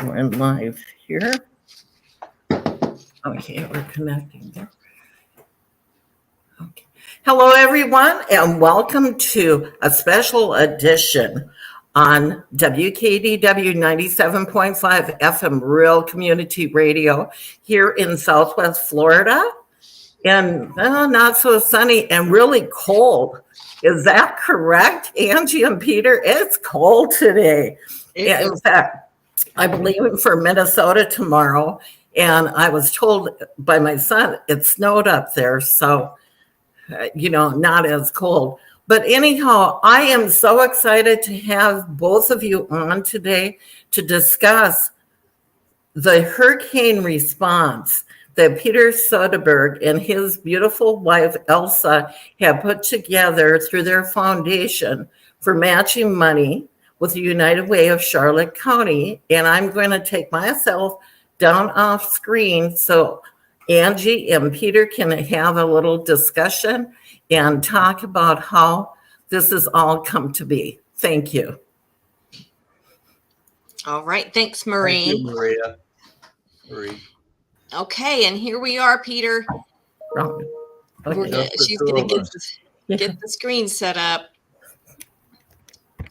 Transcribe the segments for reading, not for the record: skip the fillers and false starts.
We're live here. Okay, we're connecting there. Okay. Hello, everyone, and welcome to a special edition on WKDW 97.5 FM Real Community Radio here in Southwest Florida. And not so sunny and really cold. Is that correct, Angie and Peter? It's cold today. In fact, I'm leaving for Minnesota tomorrow, and I was told by my son it snowed up there, so not as cold. But anyhow, I am so excited to have both of you on today to discuss the hurricane response that Peter Soderberg and his beautiful wife Elsa have put together through their foundation for matching money with the United Way of Charlotte County. And I'm going to take myself down off screen so Angie and Peter can have a little discussion and talk about how this has all come to be. Thank you. All right. Thanks, Marie. Thank you, Maria. Marie. Okay, and here we are, Peter. Okay. She's going to get the screen set up.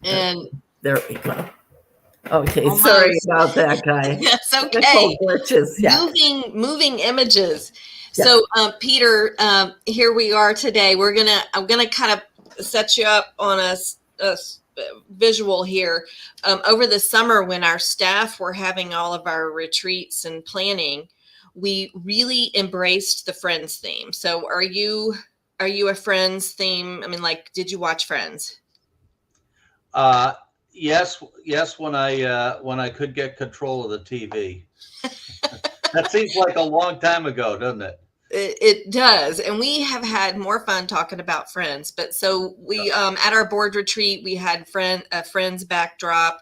And there we go. Okay, almost. Sorry about that, guy. That's okay. Glitches, yeah. Moving images. Yeah. So, Peter, here we are today. I'm gonna kind of set you up on a visual here. Over the summer, when our staff were having all of our retreats and planning, we really embraced the Friends theme. So, are you a Friends theme? I mean, did you watch Friends? Yes. When I could get control of the TV. That seems like a long time ago, doesn't it? It does. And we have had more fun talking about Friends. But so we, at our board retreat, we had a Friends backdrop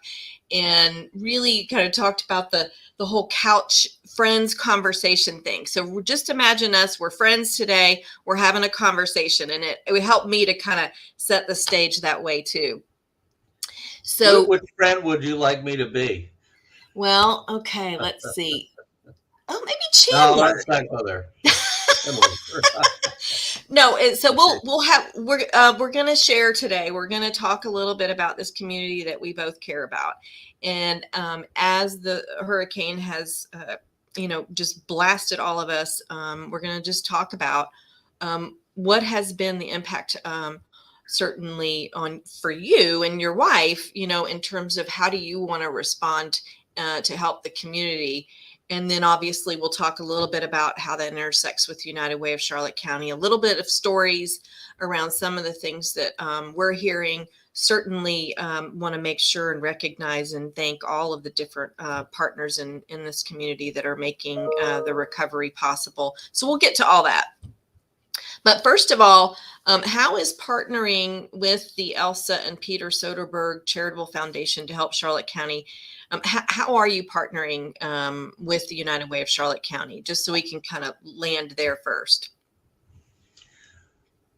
and really kind of talked about the whole couch Friends conversation thing. So just imagine we're friends today, we're having a conversation, and it would help me to kind of set the stage that way too. So which friend would you like me to be? Well, okay, let's see. Oh, maybe Chandler. No, let's not go there. No, so we're going to share today. We're going to talk a little bit about this community that we both care about. And as the hurricane has, just blasted all of us, we're going to just talk about what has been the impact, certainly for you and your wife, in terms of how do you want to respond to help the community. And then obviously we'll talk a little bit about how that intersects with United Way of Charlotte County, a little bit of stories around some of the things that we're hearing. Certainly want to make sure and recognize and thank all of the different partners in this community that are making the recovery possible. So we'll get to all that. But first of all, how is partnering with the Elsa and Peter Soderberg Charitable Foundation to help Charlotte County? How are you partnering with the United Way of Charlotte County? Just so we can kind of land there first.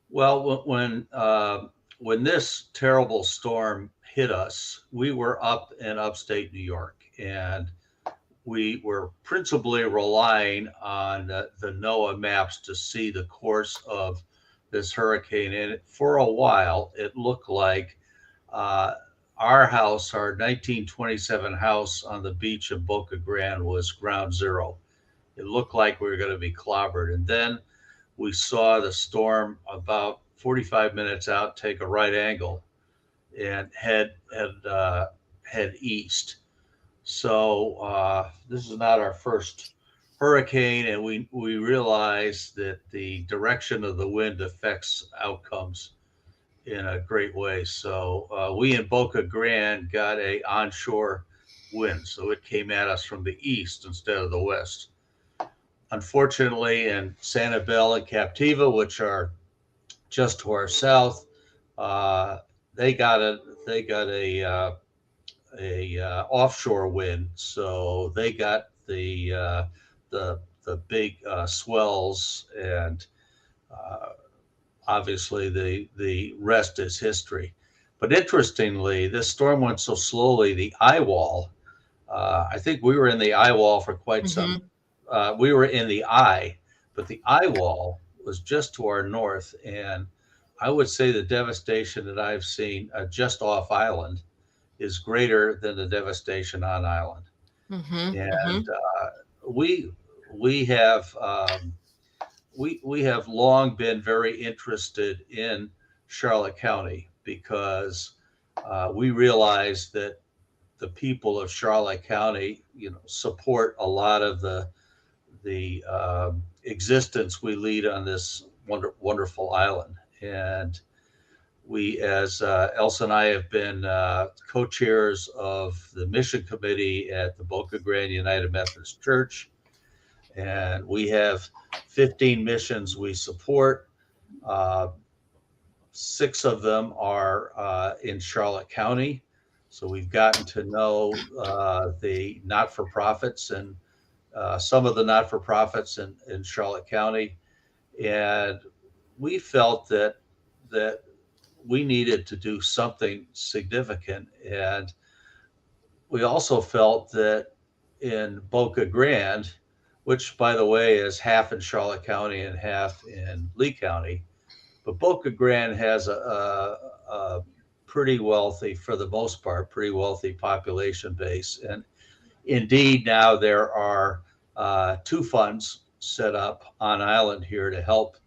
Well, when this terrible storm hit us, we were up in upstate New York, and we were principally relying on the NOAA maps to see the course of this hurricane. And for a while, it looked like our house, our 1927 house on the beach of Boca Grande, was ground zero. It looked like we were going to be clobbered. And then we saw the storm about 45 minutes out take a right angle and head east. So this is not our first hurricane, and we realize that the direction of the wind affects outcomes in a great way. So we in Boca Grande got a onshore wind, so it came at us from the east instead of the west. Unfortunately, in Sanibel and Captiva, which are just to our south, they got a offshore wind, so they got the big swells, and obviously the rest is history. But interestingly, this storm went so slowly, the eye wall I think we were in the eye wall for quite Mm-hmm. some. We were in the eye, but the eye wall was just to our north, and I would say the devastation that I've seen just off island is greater than the devastation on island. Mm-hmm. And we we have we have long been very interested in Charlotte County because we realize that the people of Charlotte County, support a lot of the existence we lead on this wonderful island. And we, as Elsa and I, have been co-chairs of the mission committee at the Boca Grande United Methodist Church, and we have 15 missions we support. Uh, 6 of them are in Charlotte County. So we've gotten to know the not-for-profits and some of the not-for-profits in Charlotte County. And we felt that we needed to do something significant. And we also felt that in Boca Grande, which, by the way, is half in Charlotte County and half in Lee County, but Boca Grande has a pretty wealthy, for the most part, pretty wealthy population base. And indeed, now there are 2 funds set up on island here to help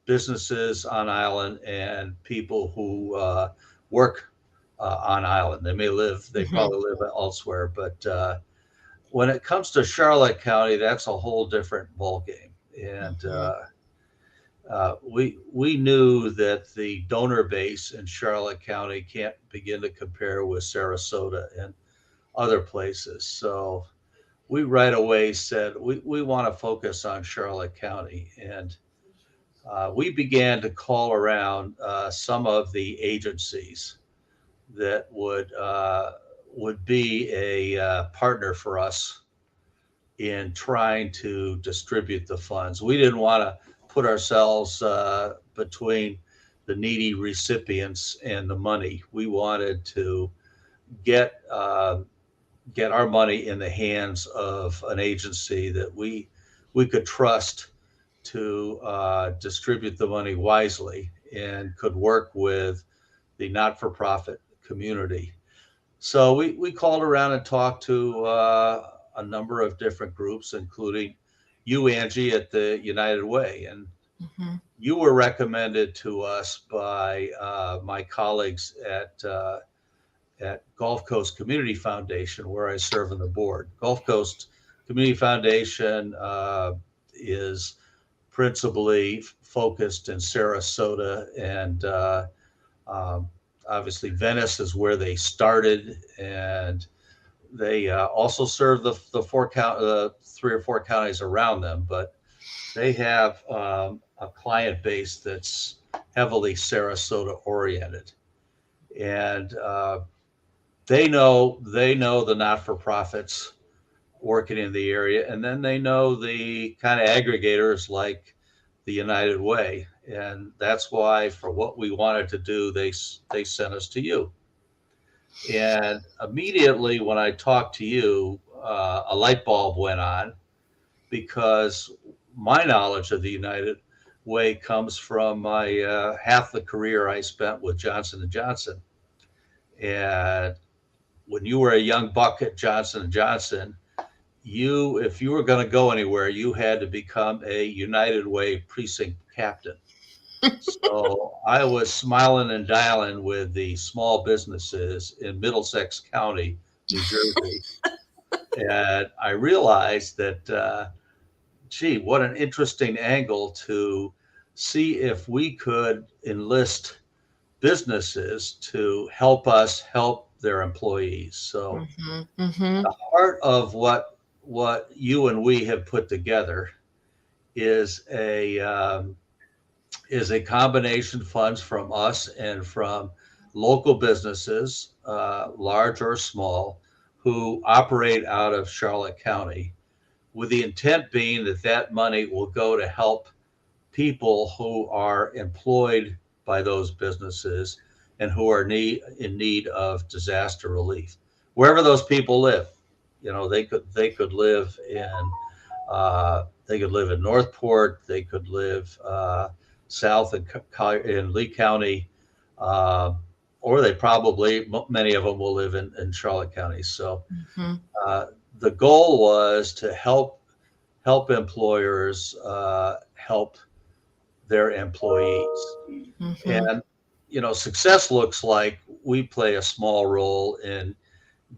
businesses on island and people who work on island. They Mm-hmm. probably live elsewhere, but when it comes to Charlotte County, that's a whole different ballgame. And Mm-hmm. we knew that the donor base in Charlotte County can't begin to compare with Sarasota and other places. So we right away said we want to focus on Charlotte County, and we began to call around some of the agencies that would be a partner for us in trying to distribute the funds. We didn't want to put ourselves between the needy recipients and the money. We wanted to get get our money in the hands of an agency that we could trust to distribute the money wisely and could work with the not-for-profit community. So we called around and talked to a number of different groups, including you, Angie, at the United Way. And Mm-hmm. you were recommended to us by my colleagues at Gulf Coast Community Foundation, where I serve on the board. Gulf Coast Community Foundation is principally focused in Sarasota, and obviously Venice is where they started, and they also serve the 3 or 4 counties around them. But they have a client base that's heavily Sarasota oriented, and they know the not-for-profits working in the area, and then they know the kind of aggregators like the United Way, and that's why for what we wanted to do, they sent us to you. And immediately when I talked to you, a light bulb went on, because my knowledge of the United Way comes from my half the career I spent with Johnson and Johnson. And when you were a young buck at Johnson and Johnson, if you were going to go anywhere, you had to become a United Way precinct captain. So I was smiling and dialing with the small businesses in Middlesex County, New Jersey. And I realized that, gee, what an interesting angle to see if we could enlist businesses to help us help their employees. So Mm-hmm. Mm-hmm. the heart of what you and we have put together is a combination funds from us and from local businesses, large or small, who operate out of Charlotte County, with the intent being that money will go to help people who are employed by those businesses and who are in need of disaster relief. wherever those people live. They could live in Northport. They could live south in Lee County, or many of them will live in Charlotte County. So the goal was to help employers help their employees. And success looks like we play a small role in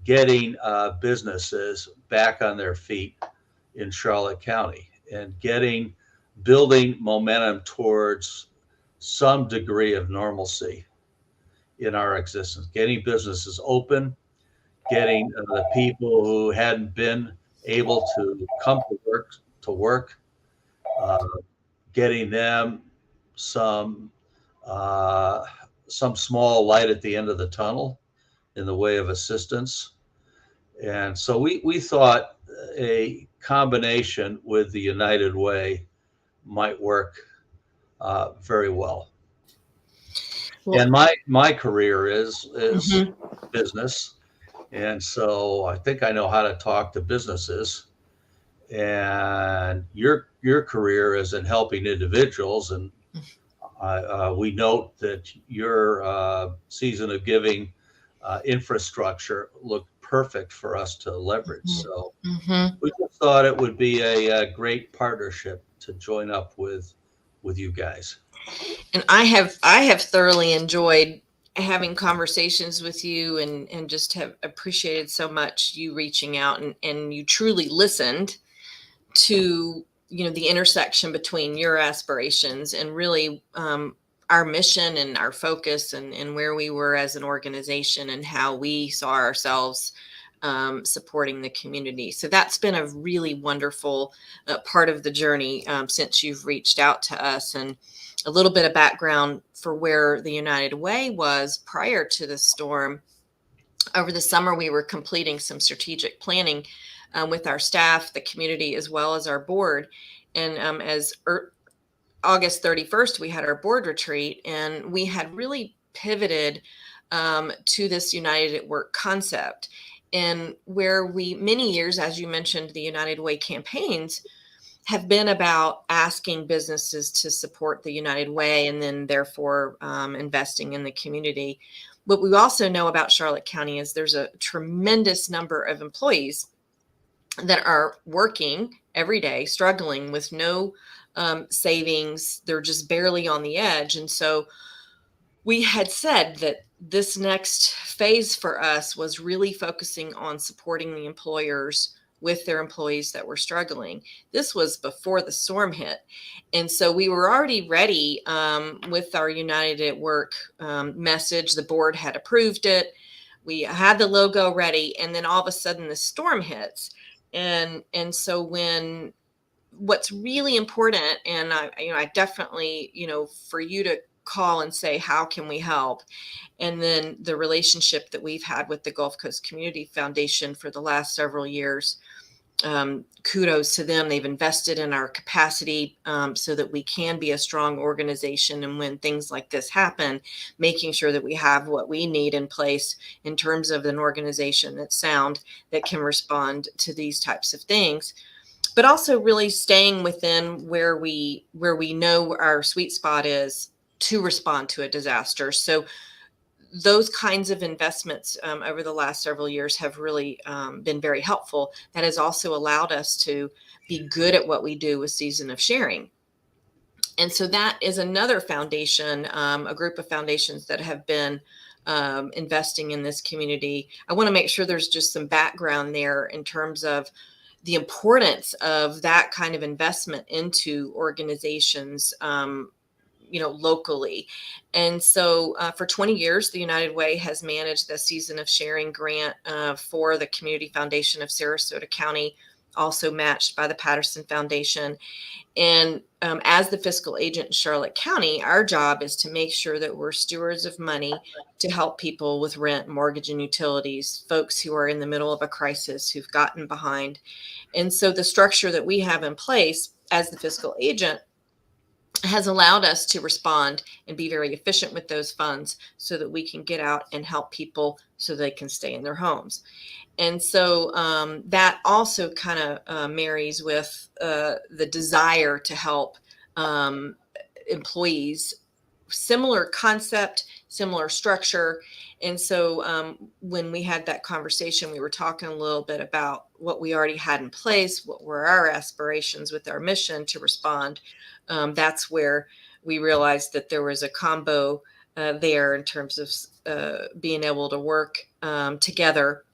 getting businesses back on their feet in Charlotte County and building momentum towards some degree of normalcy in our existence, getting businesses open, getting the people who hadn't been able to come to work, getting them some small light at the end of the tunnel in the way of assistance. And so we thought a combination with the United Way might work very well. And my career is business. And so I think I know how to talk to businesses. And your career is in helping individuals. And we note that your season of giving infrastructure looked perfect for us to leverage. So we just thought it would be a great partnership to join up with you guys. And I have thoroughly enjoyed having conversations with you, and just have appreciated so much you reaching out, and you truly listened to the intersection between your aspirations and really our mission and our focus, and where we were as an organization and how we saw ourselves supporting the community. So that's been a really wonderful part of the journey since you've reached out to us. And a little bit of background for where the United Way was prior to the storm. Over the summer, we were completing some strategic planning with our staff, the community, as well as our board. And August 31st, we had our board retreat, and we had really pivoted to this United at Work concept. And where many years, as you mentioned, the United Way campaigns have been about asking businesses to support the United Way, and then therefore investing in the community. What we also know about Charlotte County is there's a tremendous number of employees that are working every day, struggling with no savings. They're just barely on the edge. And so we had said that this next phase for us was really focusing on supporting the employers with their employees that were struggling. This was before the storm hit. And so we were already ready with our United at Work message. The board had approved it. We had the logo ready. And then all of a sudden the storm hits. And so what's really important, and I definitely, for you to call and say, how can we help? And then the relationship that we've had with the Gulf Coast Community Foundation for the last several years, kudos to them. They've invested in our capacity so that we can be a strong organization. And when things like this happen, making sure that we have what we need in place in terms of an organization that's sound, that can respond to these types of things, but also really staying within where we know our sweet spot is to respond to a disaster. So those kinds of investments over the last several years have really been very helpful. That has also allowed us to be good at what we do with Season of Sharing. And so that is another foundation, a group of foundations that have been investing in this community. I want to make sure there's just some background there in terms of the importance of that kind of investment into organizations locally. And so for 20 years, the United Way has managed the Season of Sharing grant for the Community Foundation of Sarasota County, also matched by the Patterson Foundation. And as the fiscal agent in Charlotte County, our job is to make sure that we're stewards of money to help people with rent, mortgage, and utilities, folks who are in the middle of a crisis, who've gotten behind. And so the structure that we have in place as the fiscal agent has allowed us to respond and be very efficient with those funds so that we can get out and help people so they can stay in their homes. And so that also kind of marries with the desire to help employees. Similar concept, similar structure. And so when we had that conversation, we were talking a little bit about what we already had in place, what were our aspirations with our mission to respond. That's where we realized that there was a combo there in terms of being able to work together.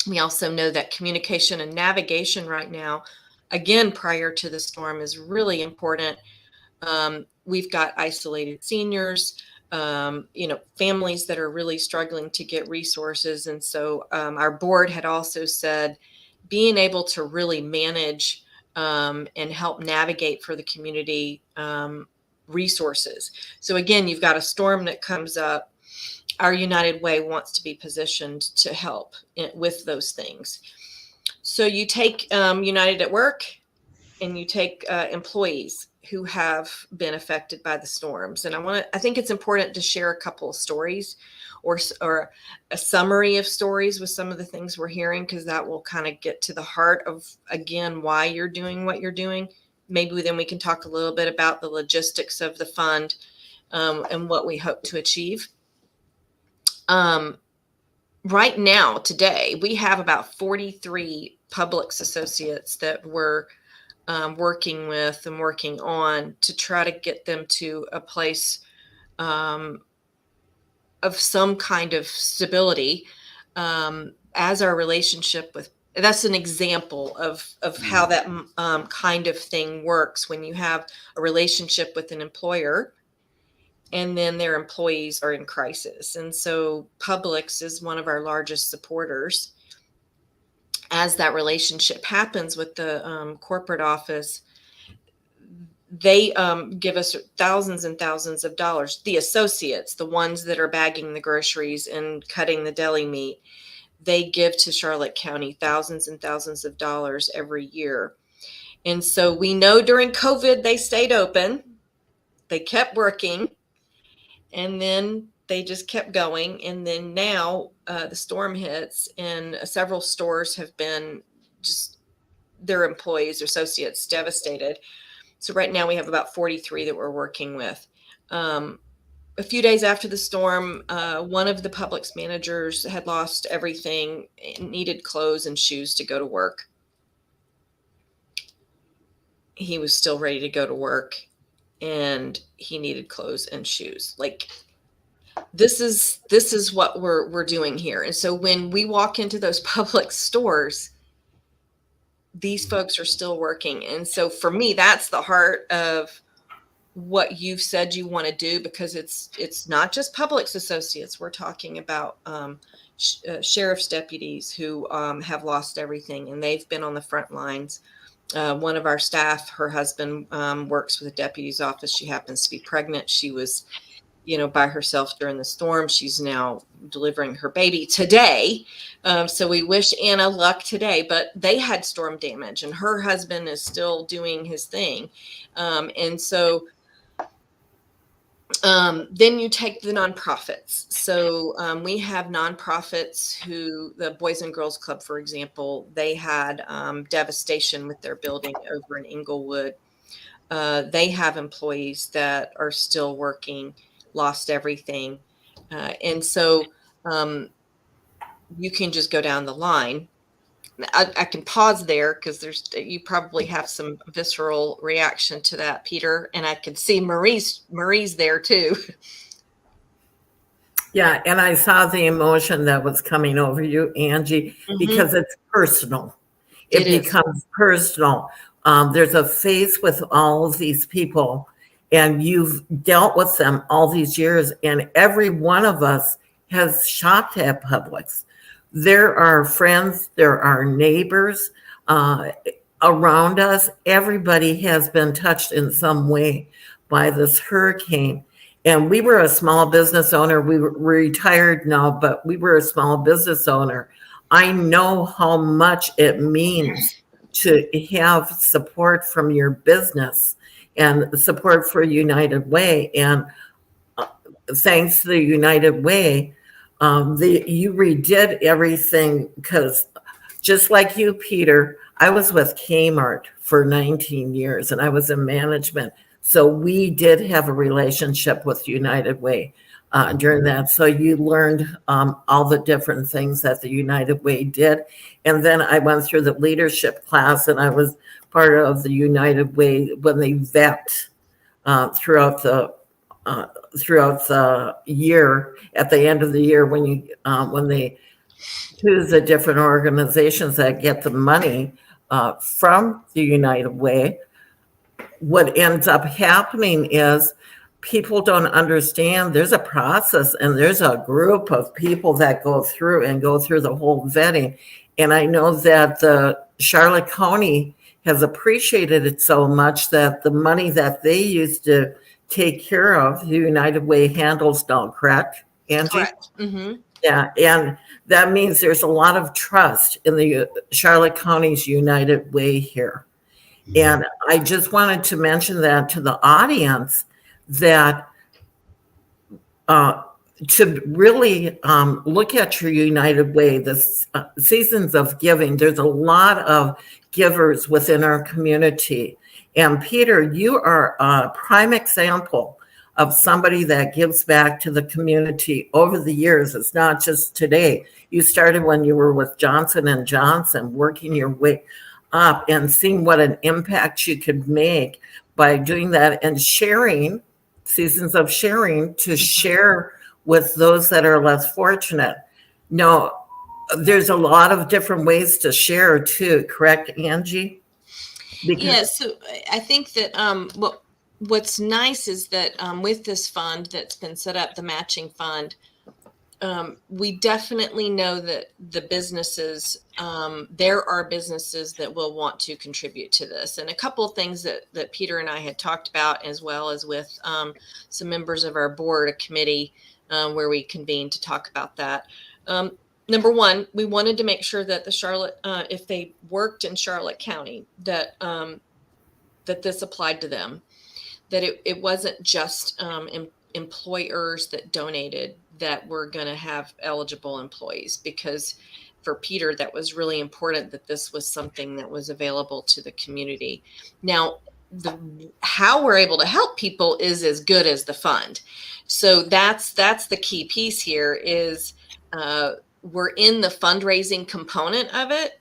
We also know that communication and navigation right now, again, prior to the storm, is really important. We've got isolated seniors, families that are really struggling to get resources. And so our board had also said being able to really manage and help navigate for the community resources. So again, you've got a storm that comes up. Our United Way wants to be positioned to help with those things. So you take United at Work and you take employees who have been affected by the storms. And I think it's important to share a couple of stories or a summary of stories with some of the things we're hearing, because that will kind of get to the heart of, again, why you're doing what you're doing. Maybe then we can talk a little bit about the logistics of the fund and what we hope to achieve. Right now, today, we have about 43 Publix associates that we're working with and working on to try to get them to a place of some kind of stability as our relationship with. That's an example of how that kind of thing works when you have a relationship with an employer and then their employees are in crisis. And so Publix is one of our largest supporters. As that relationship happens with the corporate office, they give us thousands and thousands of dollars. The associates, the ones that are bagging the groceries and cutting the deli meat, they give to Charlotte County thousands and thousands of dollars every year. And so we know during COVID, they stayed open. They kept working. And then they just kept going. And then now the storm hits and several stores have been just their employees or associates devastated. So right now we have about 43 that we're working with. A few days after the storm, one of the Publix managers had lost everything, needed clothes and shoes to go to work. He was still ready to go to work and he needed clothes and shoes. Like, this is what we're doing here. And so when we walk into those Publix stores, these folks are still working. And so for me, that's the heart of what you've said you want to do, because it's not just Publix associates. We're talking about sheriff's deputies who have lost everything, and they've been on the front lines. One of our staff, her husband works with the deputy's office. She happens to be pregnant. She was, by herself during the storm. She's now delivering her baby today. So we wish Anna luck today, but they had storm damage and her husband is still doing his thing. And so then you take the nonprofits. So we have nonprofits who, the Boys and Girls Club, for example, they had devastation with their building over in Inglewood. They have employees that are still working, lost everything. And so you can just go down the line. I can pause there because you probably have some visceral reaction to that, Peter, and I can see Marie's there too. Yeah, and I saw the emotion that was coming over you, Angie, because it's personal. It becomes personal. There's a face with all of these people, and you've dealt with them all these years, and every one of us has shopped at Publix. There are friends, there are neighbors around us. Everybody has been touched in some way by this hurricane. And we were a small business owner. We're retired now, but we were a small business owner. I know how much it means to have support from your business and support for United Way. And thanks to the United Way, you redid everything because just like you, Peter, I was with Kmart for 19 years and I was in management. So we did have a relationship with United Way during that. So you learned all the different things that the United Way did. And then I went through the leadership class and I was part of the United Way when they vet throughout the year. At the end of the year, when they choose the different organizations that get the money from the United Way, what ends up happening is people don't understand there's a process and there's a group of people that go through the whole vetting. And I know that the Charlotte County has appreciated it so much that the money that they used to take care of, the United Way handles now, correct, Angie? Correct. Mm-hmm. Yeah, and that means there's a lot of trust in the Charlotte County's United Way here. And I just wanted to mention that to the audience that to really look at your United Way, the seasons of giving, there's a lot of givers within our community. And Peter, you are a prime example of somebody that gives back to the community over the years. It's not just today. You started when you were with Johnson & Johnson, working your way up and seeing what an impact you could make by doing that and sharing, seasons of sharing, to share with those that are less fortunate. No, there's a lot of different ways to share too, correct, Angie? Yes, so I think that what's nice is that with this fund that's been set up, the matching fund, we definitely know that the businesses, there are businesses that will want to contribute to this. And a couple of things that Peter and I had talked about, as well as with some members of our board, a committee where we convened to talk about that. Number one, we wanted to make sure that the Charlotte, if they worked in Charlotte County, that that this applied to them, that it wasn't just employers that donated that were going to have eligible employees, because for Peter, that was really important that this was something that was available to the community. Now, how we're able to help people is as good as the fund. So that's the key piece here is we're in the fundraising component of it,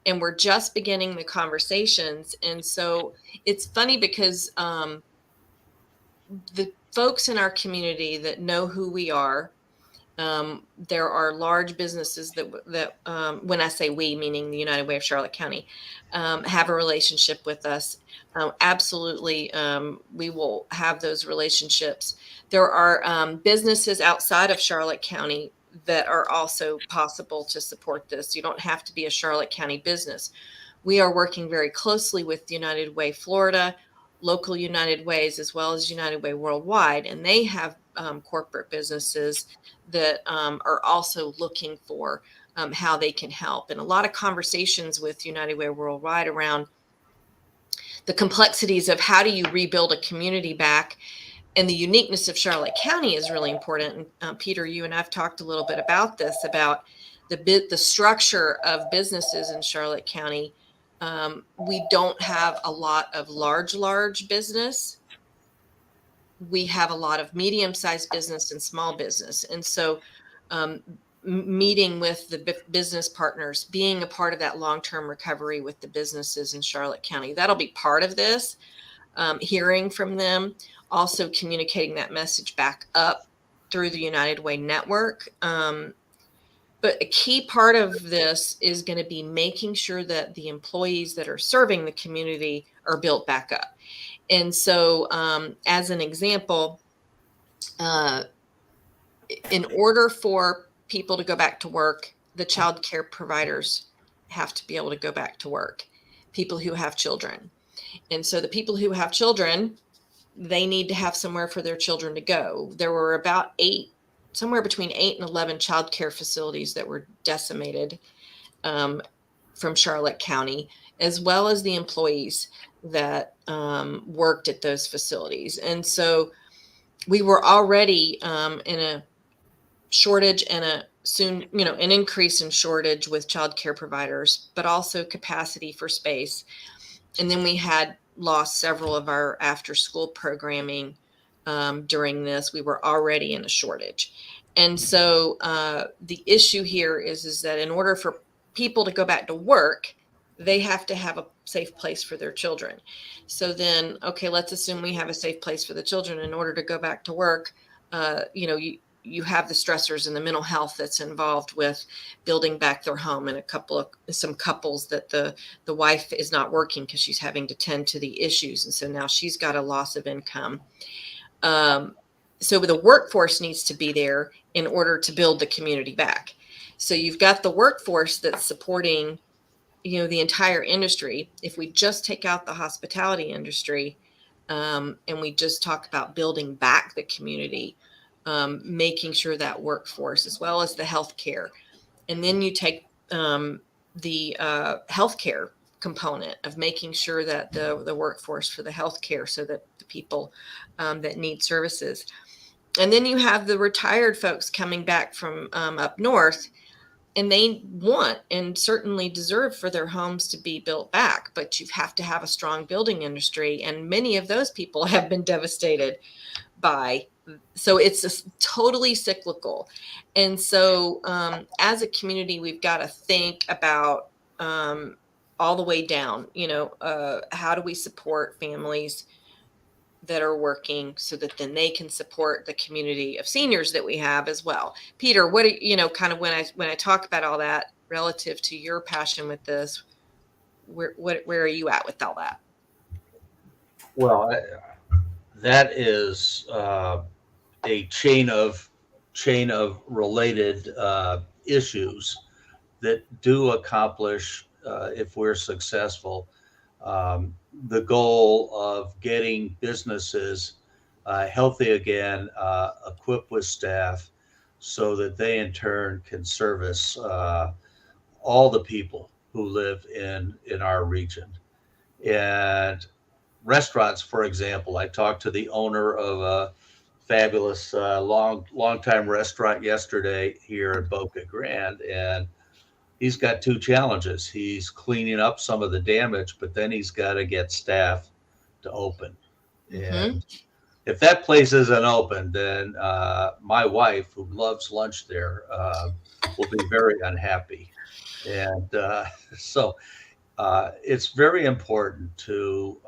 and we're just beginning the conversations. And so it's funny because the folks in our community that know who we are, there are large businesses that when I say we, meaning the United Way of Charlotte County, have a relationship with us. Absolutely, we will have those relationships. There are businesses outside of Charlotte County that are also possible to support this. You don't have to be a Charlotte County business. We are working very closely with United Way Florida, local United Ways, as well as United Way Worldwide, and they have corporate businesses that are also looking for how they can help. And a lot of conversations with United Way Worldwide around the complexities of how do you rebuild a community back. And the uniqueness of Charlotte County is really important. And Peter, you and I've talked a little bit about this, about the structure of businesses in Charlotte County. We don't have a lot of large business. We have a lot of medium-sized business and small business. And so meeting with the business partners, being a part of that long-term recovery with the businesses in Charlotte County, that'll be part of this, hearing from them, also communicating that message back up through the United Way network. But a key part of this is going to be making sure that the employees that are serving the community are built back up. And so as an example, in order for people to go back to work, the child care providers have to be able to go back to work, people who have children. And so the people who have children, they need to have somewhere for their children to go. There were about somewhere between 8 and 11 child care facilities that were decimated from Charlotte County, as well as the employees that worked at those facilities. And so we were already in a shortage and a soon, an increase in shortage with childcare providers, but also capacity for space. And then we had lost several of our after school programming during this. We were already in a shortage. And so the issue here is that in order for people to go back to work, they have to have a safe place for their children. So then, okay, let's assume we have a safe place for the children. In order to go back to work, you have the stressors and the mental health that's involved with building back their home, and some couples that the wife is not working because she's having to tend to the issues. And so now she's got a loss of income. So the workforce needs to be there in order to build the community back. So you've got the workforce that's supporting, the entire industry. If we just take out the hospitality industry, and we just talk about building back the community, making sure that workforce as well as the healthcare, and then you take the healthcare component of making sure that the workforce for the healthcare, so that the people that need services, and then you have the retired folks coming back from up north, and they want and certainly deserve for their homes to be built back, but you have to have a strong building industry, and many of those people have been devastated by. So it's totally cyclical. And so as a community, we've got to think about all the way down, how do we support families that are working so that then they can support the community of seniors that we have as well. Peter, what do kind of when I talk about all that relative to your passion with this, where are you at with all that? Well, that is a chain of related issues that do accomplish, if we're successful, the goal of getting businesses healthy again, equipped with staff, so that they in turn can service all the people who live in our region. And restaurants, for example, I talked to the owner of a fabulous long-time restaurant yesterday here in Boca Grande, and he's got two challenges. He's cleaning up some of the damage, but then he's got to get staff to open. Mm-hmm. And if that place isn't open, then my wife, who loves lunch there, will be very unhappy. And so it's very important to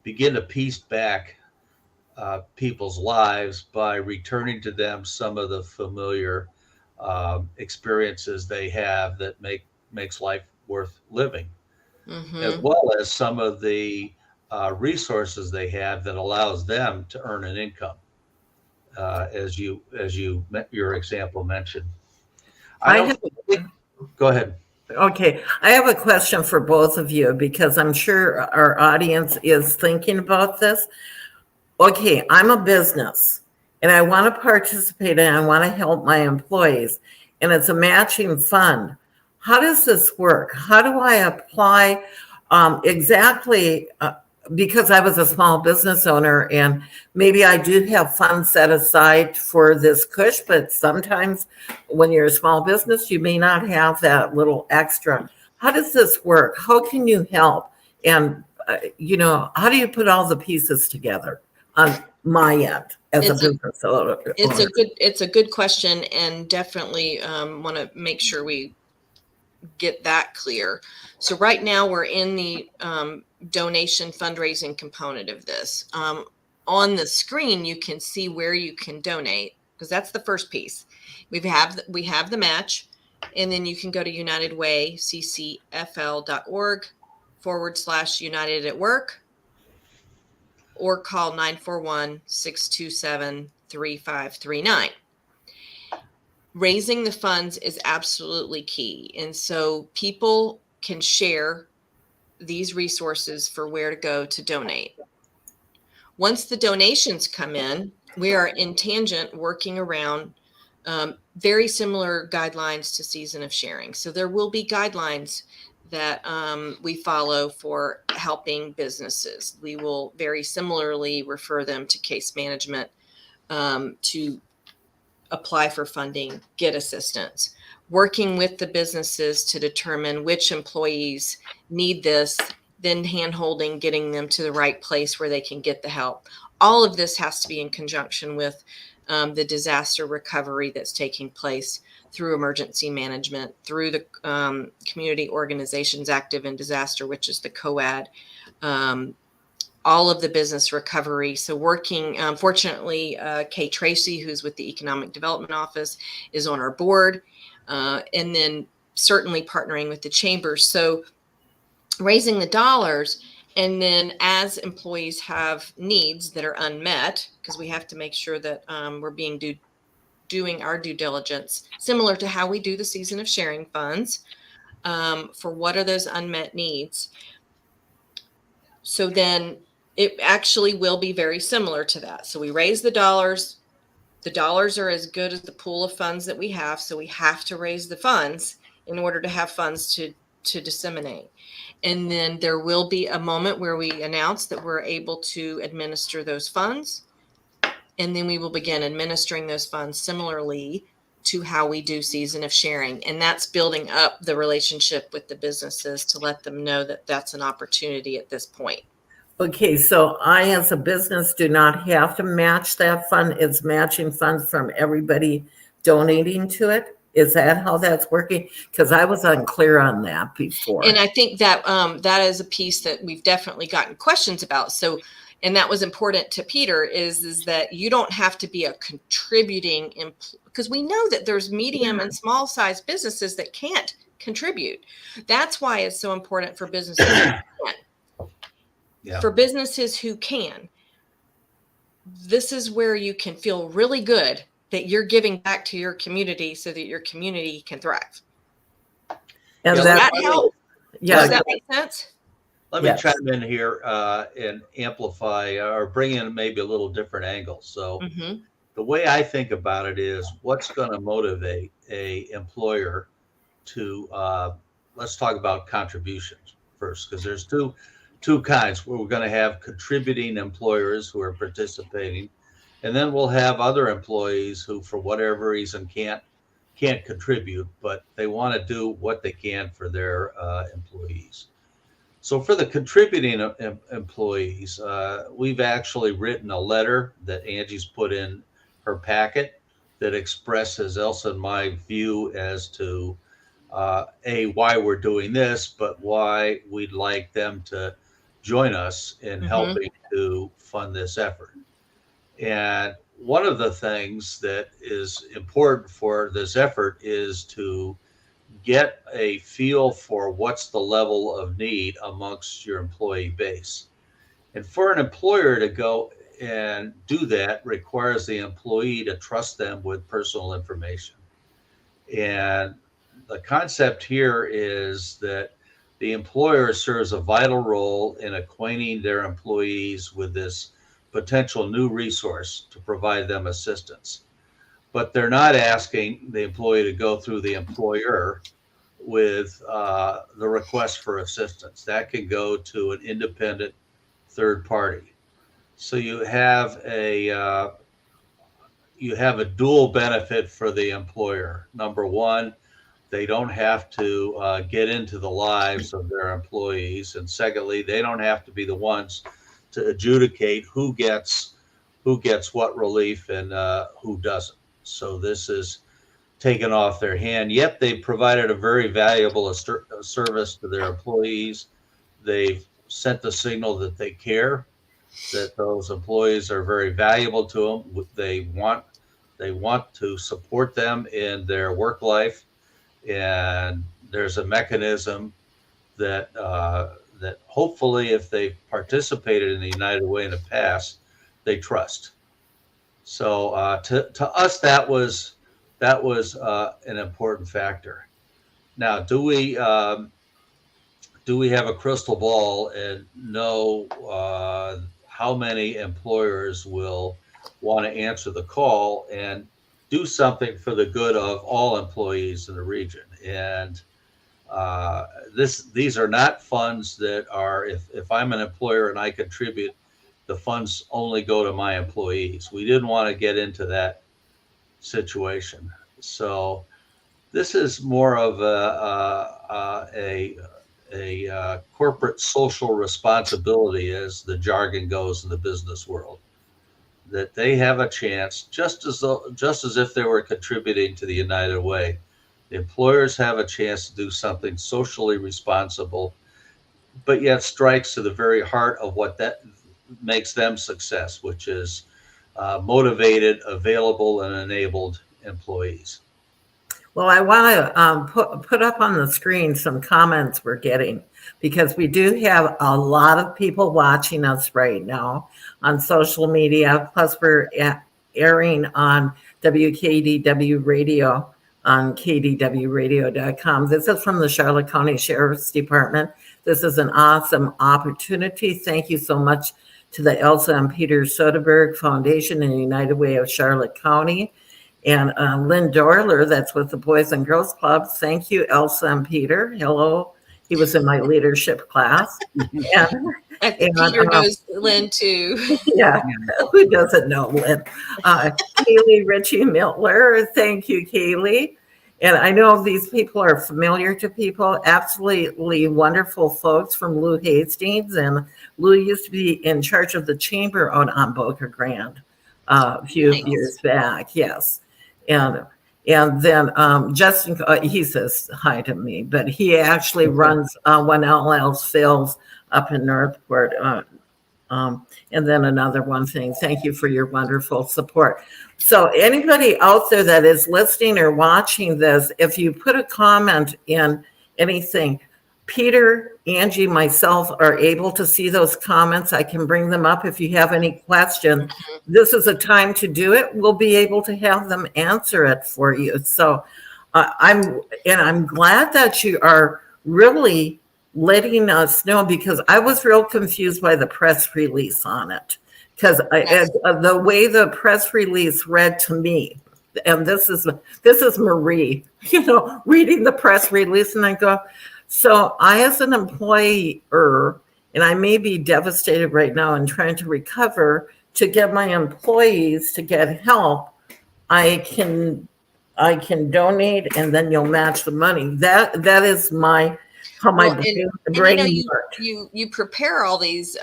begin to piece back people's lives by returning to them some of the familiar experiences they have that makes life worth living, Mm-hmm. as well as some of the resources they have that allows them to earn an income, as your example mentioned. Go ahead. Okay, I have a question for both of you because I'm sure our audience is thinking about this. Okay, I'm a business and I want to participate and I want to help my employees, and it's a matching fund. How does this work? How do I apply exactly? Because I was a small business owner and maybe I do have funds set aside for this cush, but sometimes when you're a small business, you may not have that little extra. How does this work? How can you help? And, how do you put all the pieces together on my end as a business owner? It's a good question, and definitely want to make sure we get that clear. So right now we're in the donation fundraising component of this. On the screen, you can see where you can donate, because that's the first piece. We have the match, and then you can go to unitedwayccfl.org/United at Work, or call 941-627-3539. Raising the funds is absolutely key. And so people can share these resources for where to go to donate. Once the donations come in, we are in Tangent working around very similar guidelines to season of sharing. So there will be guidelines that we follow for helping businesses. We will very similarly refer them to case management to apply for funding, get assistance, working with the businesses to determine which employees need this, then hand-holding, getting them to the right place where they can get the help. All of this has to be in conjunction with the disaster recovery that's taking place through emergency management, through the community organizations active in disaster, which is the COAD, all of the business recovery. So working, fortunately, Kay Tracy, who's with the Economic Development Office, is on our board, and then certainly partnering with the chambers. So raising the dollars, and then as employees have needs that are unmet, because we have to make sure that we're doing our due diligence, similar to how we do the season of sharing funds, for what are those unmet needs. So then it actually will be very similar to that. So we raise the dollars. The dollars are as good as the pool of funds that we have. So we have to raise the funds in order to have funds to disseminate. And then there will be a moment where we announce that we're able to administer those funds. And then we will begin administering those funds similarly to how we do season of sharing. And that's building up the relationship with the businesses to let them know that that's an opportunity at this point. Okay, so I, as a business, do not have to match that fund. It's matching funds from everybody donating to it. Is that how that's working? Because I was unclear on that before. And I think that that is a piece that we've definitely gotten questions about. So, and that was important to Peter, is that you don't have to be a contributing, because we know that there's medium and small size businesses that can't contribute. That's why it's so important for businesses who can. Yeah. For businesses who can, this is where you can feel really good that you're giving back to your community so that your community can thrive. And does that help? Yeah. Does that make sense? Let me chime in here and amplify or bring in maybe a little different angle. So the way I think about it is, what's going to motivate a employer to, let's talk about contributions first, because there's two kinds, where we're going to have contributing employers who are participating, and then we'll have other employees who, for whatever reason, can't contribute, but they want to do what they can for their employees. So for the contributing employees, we've actually written a letter that Angie's put in her packet that expresses Elsa and my view as to why we're doing this, but why we'd like them to join us in helping to fund this effort. And one of the things that is important for this effort is to get a feel for what's the level of need amongst your employee base. And for an employer to go and do that requires the employee to trust them with personal information. And the concept here is that the employer serves a vital role in acquainting their employees with this potential new resource to provide them assistance. But they're not asking the employee to go through the employer with the request for assistance. That can go to an independent third party. So you have a dual benefit for the employer. Number one, they don't have to get into the lives of their employees, and secondly, they don't have to be the ones to adjudicate who gets what relief and who doesn't. So this is taken off their hand. Yet they provided a very valuable service to their employees. They've sent the signal that they care, that those employees are very valuable to them. They want to support them in their work life. And there's a mechanism that that hopefully, if they've participated in the United Way in the past, they trust. So to us, that was an important factor. Now, do we have a crystal ball and know how many employers will want to answer the call? And do something for the good of all employees in the region. And these are not funds that are, if I'm an employer and I contribute, the funds only go to my employees. We didn't want to get into that situation. So this is more of a corporate social responsibility, as the jargon goes in the business world, that they have a chance, just as if they were contributing to the United Way. The employers have a chance to do something socially responsible, but yet strikes to the very heart of what that makes them success, which is motivated, available, and enabled employees. Well, I want to put up on the screen some comments we're getting, because we do have a lot of people watching us right now on social media. Plus, we're airing on WKDW Radio on kdwradio.com. This is from the Charlotte County Sheriff's Department. This is an awesome opportunity. Thank you so much to the Elsa and Peter Soderberg Foundation and United Way of Charlotte County. And Lynn Dorler, that's with the Boys and Girls Club. Thank you, Elsa and Peter. Hello. He was in my leadership class. And Peter knows Lynn too. Yeah, who doesn't know Lynn? Kaylee Ritchie Miller. Thank you, Kaylee. And I know these people are familiar to people, absolutely wonderful folks from Lou Hastings. And Lou used to be in charge of the chamber out on Boca Grande a few years back. Yes. And then Justin, he says hi to me, but he actually runs When All Else Fails up in Northport. And then another one thing, thank you for your wonderful support. So anybody out there that is listening or watching this, if you put a comment in anything, Peter, Angie, myself are able to see those comments. I can bring them up if you have any questions. This is a time to do it. We'll be able to have them answer it for you. So I'm glad that you are really letting us know, because I was real confused by the press release on it, because the way the press release read to me, and this is Marie, reading the press release, and I go, so I, as an employer, and I may be devastated right now and trying to recover to get my employees to get help, I can donate, and then you'll match the money. That is how my brain works. You prepare all these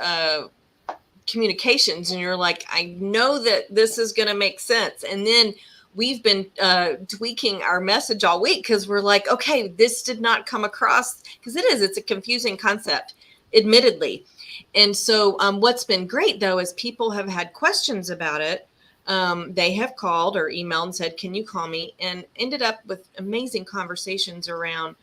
communications, and you're like, I know that this is going to make sense, and then we've been tweaking our message all week, because we're like, okay, this did not come across, because it's a confusing concept, admittedly. And so what's been great, though, is people have had questions about it. They have called or emailed and said, can you call me? And ended up with amazing conversations around,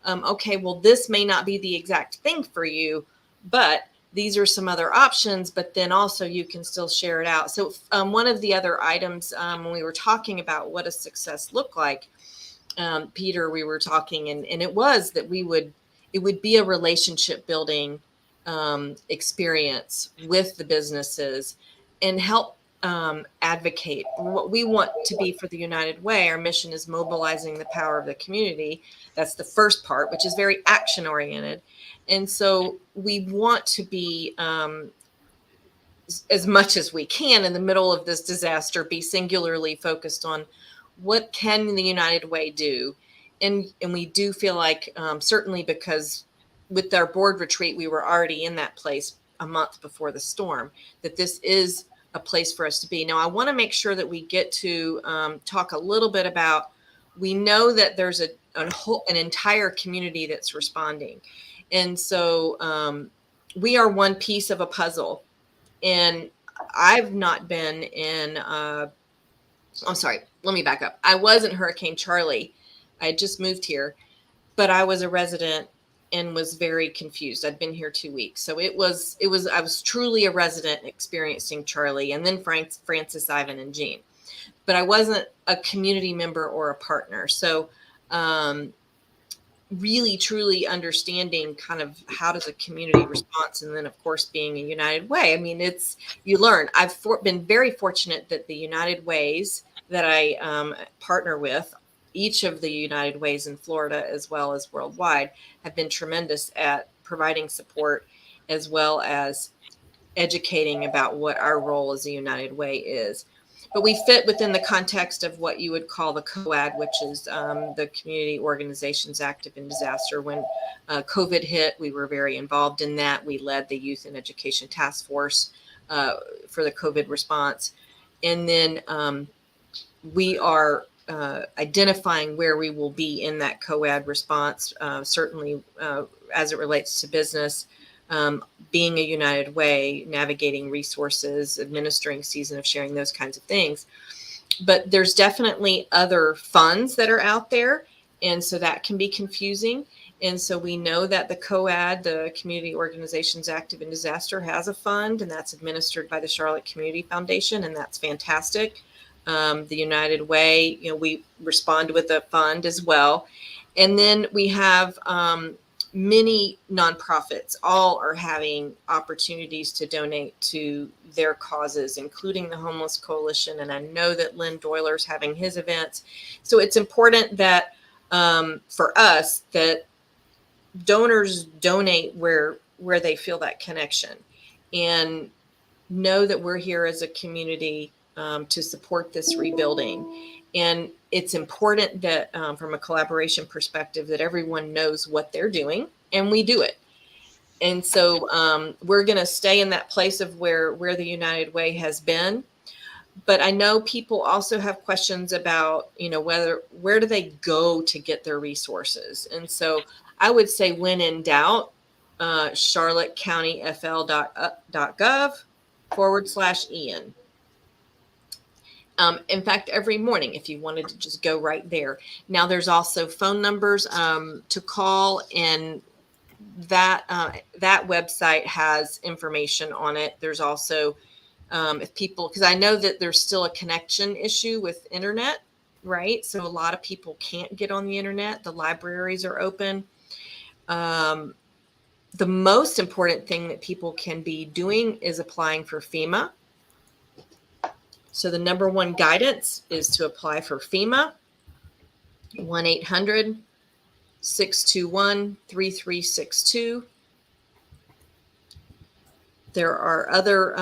okay, well, this may not be the exact thing for you, but these are some other options, but then also you can still share it out. So one of the other items, when we were talking about what a success looked like, Peter, we were talking, and it was that it would be a relationship building experience with the businesses, and help advocate what we want to be for the United Way. Our mission is mobilizing the power of the community. That's the first part, which is very action oriented. And so we want to be, as much as we can in the middle of this disaster, be singularly focused on what can the United Way do. And we do feel like, certainly because with our board retreat, we were already in that place a month before the storm, that this is a place for us to be. Now, I want to make sure that we get to talk a little bit about, we know that there's an entire community that's responding. And so we are one piece of a puzzle. And I've not been in, I'm sorry, let me back up. I was in Hurricane Charlie. I had just moved here, but I was a resident and was very confused. I'd been here 2 weeks. So I was truly a resident experiencing Charlie, and then Francis, Ivan, and Jean. But I wasn't a community member or a partner. So really, truly understanding kind of how does a community response, and then of course being a United Way. I mean, you learn. I've been very fortunate that the United Ways that I partner with, each of the United Ways in Florida as well as worldwide, have been tremendous at providing support as well as educating about what our role as a United Way is. But we fit within the context of what you would call the COAD, which is the Community Organizations Active in Disaster. When COVID hit, we were very involved in that. We led the Youth and Education Task Force for the COVID response. And then we are identifying where we will be in that COAD response, certainly as it relates to business, being a United Way, navigating resources, administering season of sharing, those kinds of things. But there's definitely other funds that are out there. And so that can be confusing. And so we know that the COAD, the Community Organizations Active in Disaster, has a fund, and that's administered by the Charlotte Community Foundation, and that's fantastic. The United Way, we respond with a fund as well. And then we have many nonprofits, all are having opportunities to donate to their causes, including the Homeless Coalition. And I know that Lynn Doyler's having his events. So it's important that for us that donors donate where they feel that connection, and know that we're here as a community to support this rebuilding. And it's important that from a collaboration perspective, that everyone knows what they're doing and we do it. And so we're going to stay in that place of where the United Way has been. But I know people also have questions about, where do they go to get their resources? And so I would say, when in doubt, charlottecountyfl.gov/Ian. In fact, every morning, if you wanted to just go right there. Now, there's also phone numbers to call, and that website has information on it. There's also, if people, because I know that there's still a connection issue with internet, right? So a lot of people can't get on the internet. The libraries are open. The most important thing that people can be doing is applying for FEMA. So the number one guidance is to apply for FEMA, 1-800-621-3362. There are other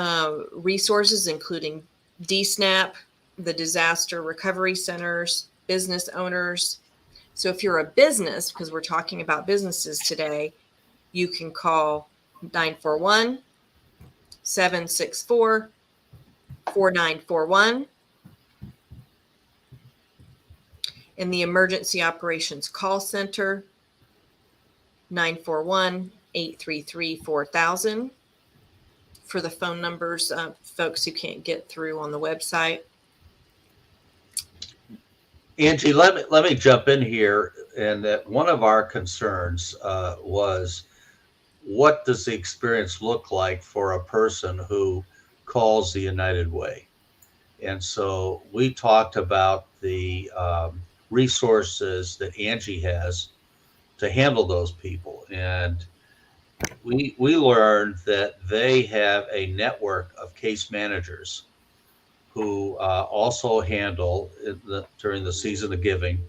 resources, including DSNAP, the Disaster Recovery Centers, business owners. So if you're a business, because we're talking about businesses today, you can call 941-764-4941. And the Emergency Operations Call Center, 941-833-4000. For the phone numbers, folks who can't get through on the website. Angie, let me jump in here. And that one of our concerns was, what does the experience look like for a person who calls the United Way? And so we talked about the resources that Angie has to handle those people. And we learned that they have a network of case managers who also handle, during the season of giving,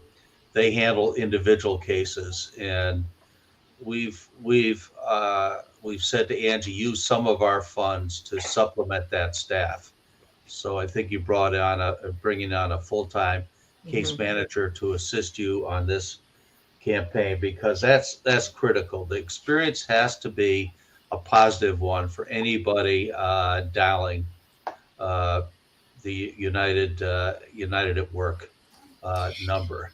they handle individual cases. And we've said to Angie, use some of our funds to supplement that staff. So I think you bringing on a full-time case manager to assist you on this campaign, because that's critical. The experience has to be a positive one for anybody dialing the United at Work number.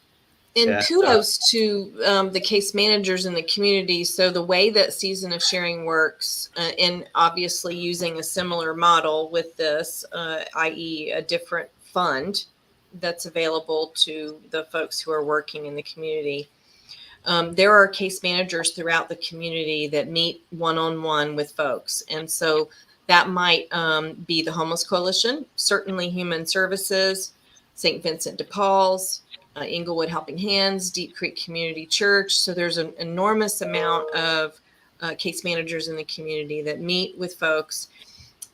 And kudos to the case managers in the community. So the way that Season of Sharing works, and obviously using a similar model with this, i.e. a different fund that's available to the folks who are working in the community. There are case managers throughout the community that meet one-on-one with folks. And so that might be the Homeless Coalition, certainly Human Services, St. Vincent de Paul's, Inglewood Helping Hands, Deep Creek Community Church. So there's an enormous amount of case managers in the community that meet with folks.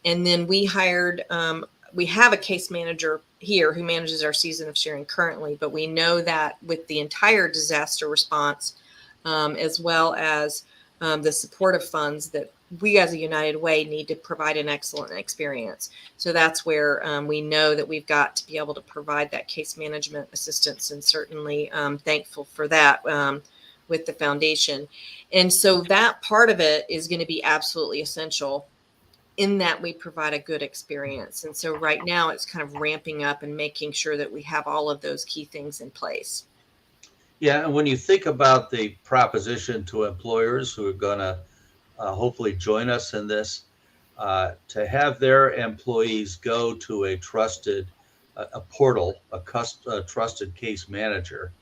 And then we have a case manager here who manages our season of sharing currently, but we know that with the entire disaster response, as well as the supportive funds, that we as a United Way need to provide an excellent experience. So that's where we know that we've got to be able to provide that case management assistance, and certainly thankful for that with the foundation. And so that part of it is going to be absolutely essential, in that we provide a good experience. And so right now it's kind of ramping up and making sure that we have all of those key things in place. Yeah, and when you think about the proposition to employers who are going to hopefully join us in this, to have their employees go to a trusted, a portal, a trusted case manager,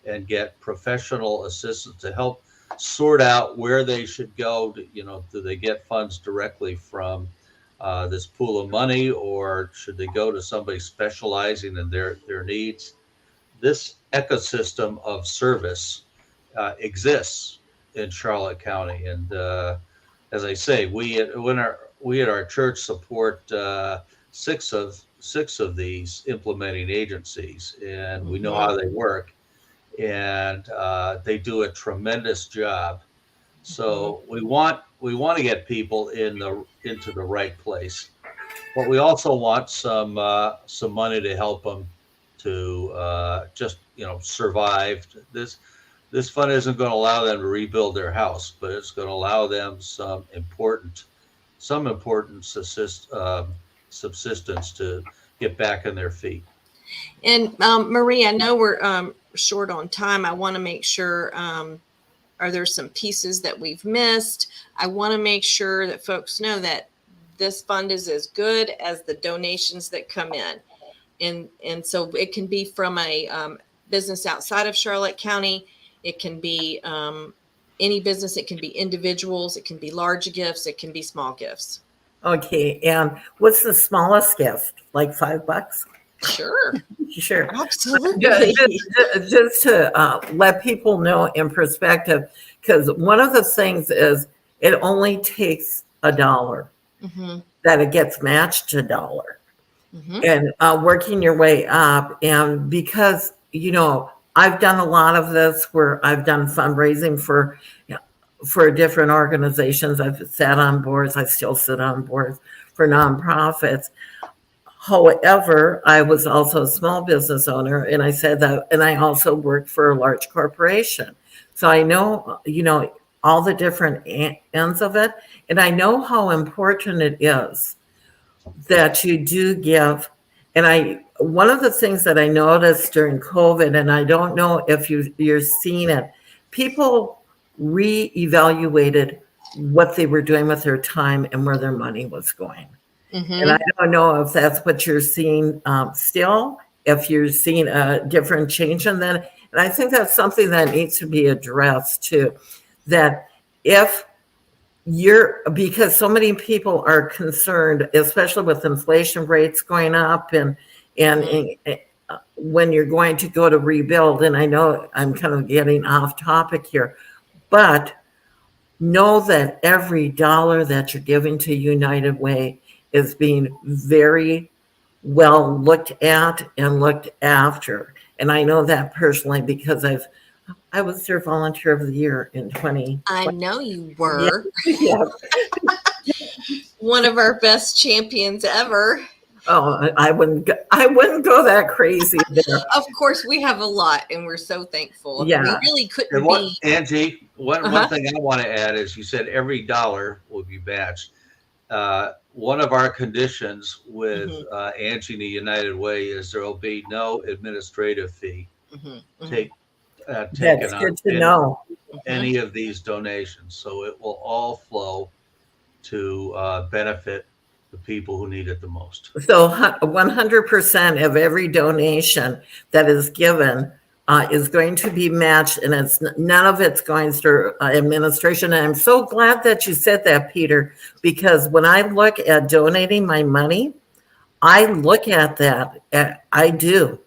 and get professional assistance to help sort out where they should go. Do they get funds directly from this pool of money, or should they go to somebody specializing in their needs? This ecosystem of service exists in Charlotte County, and as I say, we at our church support six of these implementing agencies, and we know how they work, and they do a tremendous job. So we want to get people into the right place, but we also want some money to help them to just survive. This fund isn't going to allow them to rebuild their house, but it's going to allow them some important subsistence to get back on their feet. And Marie, I know we're short on time. I want to make sure, are there some pieces that we've missed? I want to make sure that folks know that this fund is as good as the donations that come in. And so it can be from a business outside of Charlotte County. It can be any business. It can be individuals. It can be large gifts. It can be small gifts. Okay. And what's the smallest gift? Like $5? Sure. Sure. Absolutely. Just to let people know in perspective, because one of the things is it only takes $1 that it gets matched $1. And working your way up. And because, I've done a lot of this where I've done fundraising for different organizations. I've sat on boards. I still sit on boards for nonprofits. However, I was also a small business owner, and I said that, and I also worked for a large corporation. So I know, all the different ends of it. And I know how important it is that you do give. And one of the things that I noticed during COVID, and I don't know if you're seeing it, people reevaluated what they were doing with their time and where their money was going. And I don't know if that's what you're seeing still, if you're seeing a different change in that. And I think that's something that needs to be addressed too, that because so many people are concerned, especially with inflation rates going up and when you're going to go to rebuild, and I know I'm kind of getting off topic here, but know that every dollar that you're giving to United Way is being very well looked at and looked after. And I know that personally because I was their volunteer of the year in 2020. I know you were. Yeah. One of our best champions ever. Oh, I wouldn't go that crazy there. Of course, we have a lot, and we're so thankful. Yeah. We really couldn't be. Angie, one thing I want to add is you said every dollar will be matched. One of our conditions with Angie and the United Way is there will be no administrative fee taken That's good to know. Any of these donations. So it will all flow to benefit the people who need it the most. So 100% of every donation that is given is going to be matched, and none of it's going through administration. And I'm so glad that you said that, Peter, because when I look at donating my money, I look at that. I do.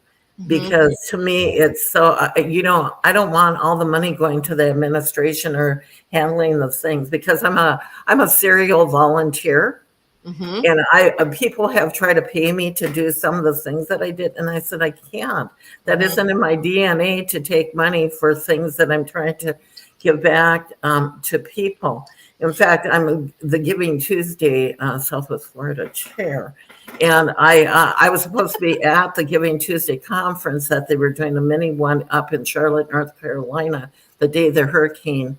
Because to me, it's so, I don't want all the money going to the administration or handling the things, because I'm a serial volunteer. Mhm. And people have tried to pay me to do some of the things that I did. And I said, I can't. That isn't in my DNA to take money for things that I'm trying to give back to people. In fact, I'm the Giving Tuesday Southwest Florida chair. And I was supposed to be at the Giving Tuesday conference that they were doing a mini one up in Charlotte, North Carolina, the day the hurricane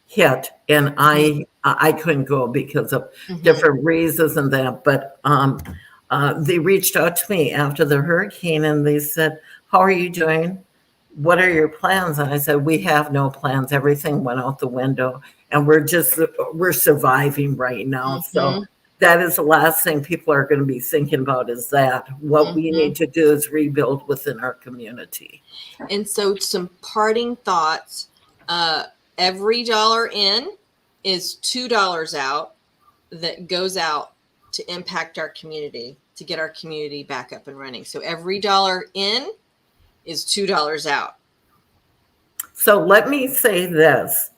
hit. And I couldn't go because of different reasons and that. But they reached out to me after the hurricane and they said, how are you doing? What are your plans? And I said, we have no plans. Everything went out the window and we're surviving right now. So that is the last thing people are going to be thinking about is that what we need to do is rebuild within our community. And so some parting thoughts, every dollar in is $2 out that goes out to impact our community, to get our community back up and running. So every dollar in is $2 out. So let me say this.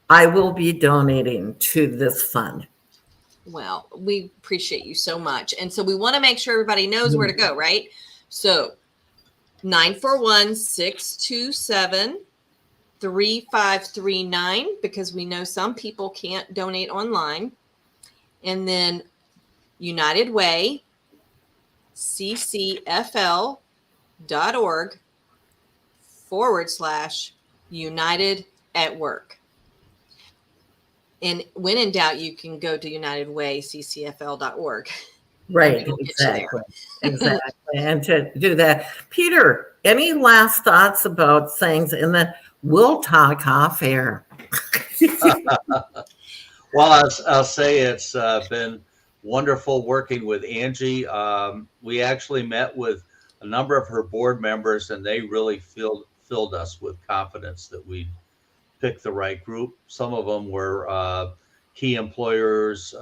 I will be donating to this fund. Well, we appreciate you so much. And so we want to make sure everybody knows where to go, right? So 941-627-3539, because we know some people can't donate online. And then United Way, ccfl.org/United at Work. And when in doubt, you can go to UnitedWayCCFL.org. Right, exactly. Exactly. And to do that, Peter, any last thoughts about things? And then we'll talk off air. Well, I'll say it's been wonderful working with Angie. We actually met with a number of her board members, and they really filled us with confidence that we'd pick the right group. Some of them were key employers,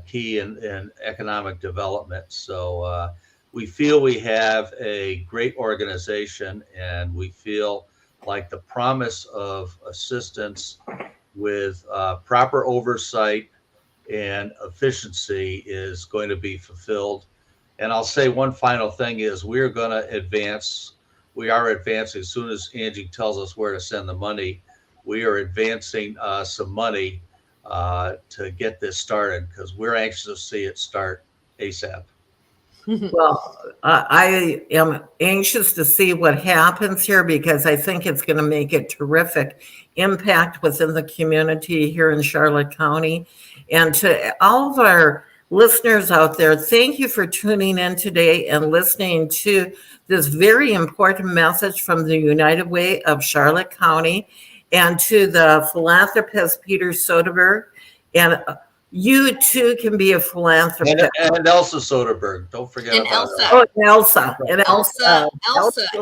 key in economic development. So we feel we have a great organization, and we feel like the promise of assistance with proper oversight and efficiency is going to be fulfilled. And I'll say one final thing is we're going to advance. We are advancing as soon as Angie tells us where to send the money. We are advancing some money to get this started because we're anxious to see it start ASAP. Well, I am anxious to see what happens here because I think it's going to make a terrific impact within the community here in Charlotte County. And to all of our listeners out there, thank you for tuning in today and listening to this very important message from the United Way of Charlotte County and to the philanthropist, Peter Soderberg. And you too can be a philanthropist. And Elsa Soderberg. Don't forget and about Elsa. her. Oh, and Elsa. And Elsa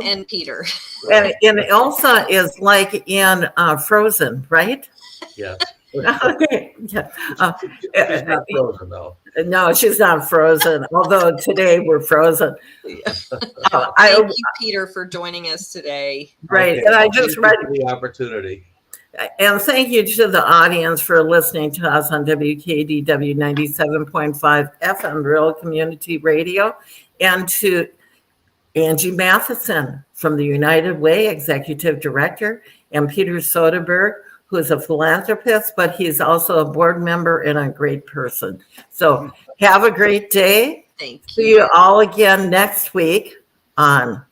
and Peter. And Elsa is like in Frozen, right? Yes. Okay. Yeah. She's not frozen though. No, she's not frozen. Although today we're frozen. Thank you, Peter, for joining us today. Right, Okay. and I just read. The opportunity. And thank you to the audience for listening to us on WKDW 97.5 FM Real Community Radio, and to Angie Matheson from the United Way, Executive Director, and Peter Soderberg, who is a philanthropist, but he's also a board member and a great person. So have a great day. Thank you. See you all again next week on